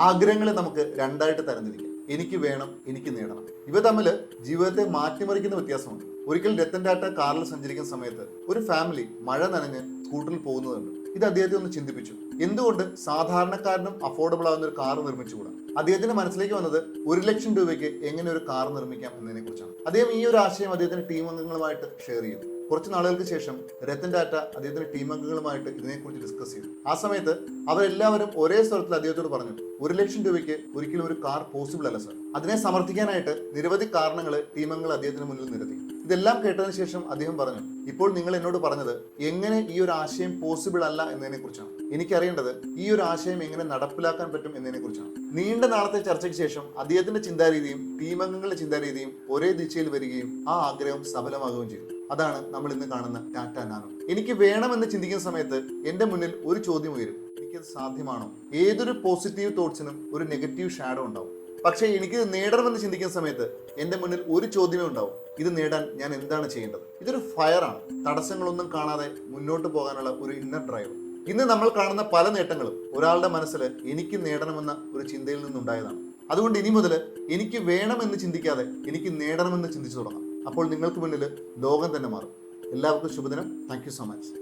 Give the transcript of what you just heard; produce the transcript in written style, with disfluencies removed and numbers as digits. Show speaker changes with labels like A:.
A: ആഗ്രഹങ്ങളെ നമുക്ക് രണ്ടായിട്ട് തരംതിരിക്കാം. എനിക്ക് വേണം, എനിക്ക് നേടണം. ഇവ തമ്മിൽ ജീവിതത്തെ മാറ്റിമറിക്കുന്ന വ്യത്യാസമുണ്ട്. ഒരിക്കൽ രത്തൻ ടാറ്റ കാറിൽ സഞ്ചരിക്കുന്ന സമയത്ത് ഒരു ഫാമിലി മഴ നനഞ്ഞ് സ്കൂട്ടറിൽ പോകുന്നതുണ്ട്. ഇത് അദ്ദേഹത്തെ ഒന്ന് ചിന്തിപ്പിച്ചു. എന്തുകൊണ്ട് സാധാരണക്കാരനും അഫോർഡബിൾ ആവുന്ന ഒരു കാർ നിർമ്മിച്ചുകൂടാ? അദ്ദേഹത്തിന്റെ മനസ്സിലേക്ക് വന്നത് 1,00,000 രൂപയ്ക്ക് എങ്ങനെ ഒരു കാർ നിർമ്മിക്കാം എന്നതിനെ കുറിച്ചാണ്. അദ്ദേഹം ഈ ഒരു ആശയം അദ്ദേഹത്തിന്റെ ടീം അംഗങ്ങളുമായിട്ട് ഷെയർ ചെയ്തു. കുറച്ച് നാളുകൾക്ക് ശേഷം രത്തൻ ടാറ്റ അദ്ദേഹത്തിന്റെ ടീം അംഗങ്ങളുമായിട്ട് ഇതിനെക്കുറിച്ച് ഡിസ്കസ് ചെയ്തു. ആ സമയത്ത് അവരെല്ലാവരും ഒരേ സ്വരത്തിൽ അദ്ദേഹത്തോട് പറഞ്ഞു, 1,00,000 രൂപയ്ക്ക് ഒരിക്കലും ഒരു കാർ പോസിബിൾ അല്ല സർ. അതിനെ സമർത്ഥിക്കാനായിട്ട് നിരവധി കാരണങ്ങൾ ടീം അംഗങ്ങൾ അദ്ദേഹത്തിന് മുന്നിൽ നിരത്തി. ഇതെല്ലാം കേട്ടതിന് ശേഷം അദ്ദേഹം പറഞ്ഞു, ഇപ്പോൾ നിങ്ങൾ എന്നോട് പറഞ്ഞത് എങ്ങനെ ഈ ഒരു ആശയം പോസിബിൾ അല്ല എന്നതിനെ കുറിച്ചാണ്. എനിക്കറിയേണ്ടത് ഈ ഒരു ആശയം എങ്ങനെ നടപ്പിലാക്കാൻ പറ്റും എന്നതിനെ കുറിച്ചാണ്. നീണ്ട നാളത്തെ ചർച്ചയ്ക്ക് ശേഷം അദ്ദേഹത്തിന്റെ ചിന്താരീതിയും ടീം അംഗങ്ങളുടെ ചിന്താരീതിയും ഒരേ ദിശയിൽ വരികയും ആ ആഗ്രഹം സഫലമാകുകയും ചെയ്തു. അതാണ് നമ്മൾ ഇന്ന് കാണുന്ന ടാറ്റ നാനോ. എനിക്ക് വേണമെന്ന് ചിന്തിക്കുന്ന സമയത്ത് എന്റെ മുന്നിൽ ഒരു ചോദ്യം ഉയരും, എനിക്കത് സാധ്യമാണോ? ഏതൊരു പോസിറ്റീവ് തോട്ട്സിനും ഒരു നെഗറ്റീവ് ഷാഡോ ഉണ്ടാവും. പക്ഷേ എനിക്കിത് നേടണമെന്ന് ചിന്തിക്കുന്ന സമയത്ത് എൻ്റെ മുന്നിൽ ഒരു ചോദ്യമേ ഉണ്ടാവും, ഇത് നേടാൻ ഞാൻ എന്താണ് ചെയ്യേണ്ടത്? ഇതൊരു ഫയറാണ്, തടസ്സങ്ങളൊന്നും കാണാതെ മുന്നോട്ട് പോകാനുള്ള ഒരു ഇന്നർ ഡ്രൈവ്. ഇന്ന് നമ്മൾ കാണുന്ന പല നേട്ടങ്ങളും ഒരാളുടെ മനസ്സിൽ എനിക്ക് നേടണമെന്ന ഒരു ചിന്തയിൽ നിന്നുണ്ടായതാണ്. അതുകൊണ്ട് ഇനി മുതൽ എനിക്ക് വേണമെന്ന് ചിന്തിക്കാതെ എനിക്ക് നേടണമെന്ന് ചിന്തിച്ചു തുടങ്ങാം. അപ്പോൾ നിങ്ങൾക്ക് മുന്നിൽ ലോകം തന്നെ മാറും. എല്ലാവർക്കും ശുഭദിനം. Thank you so much.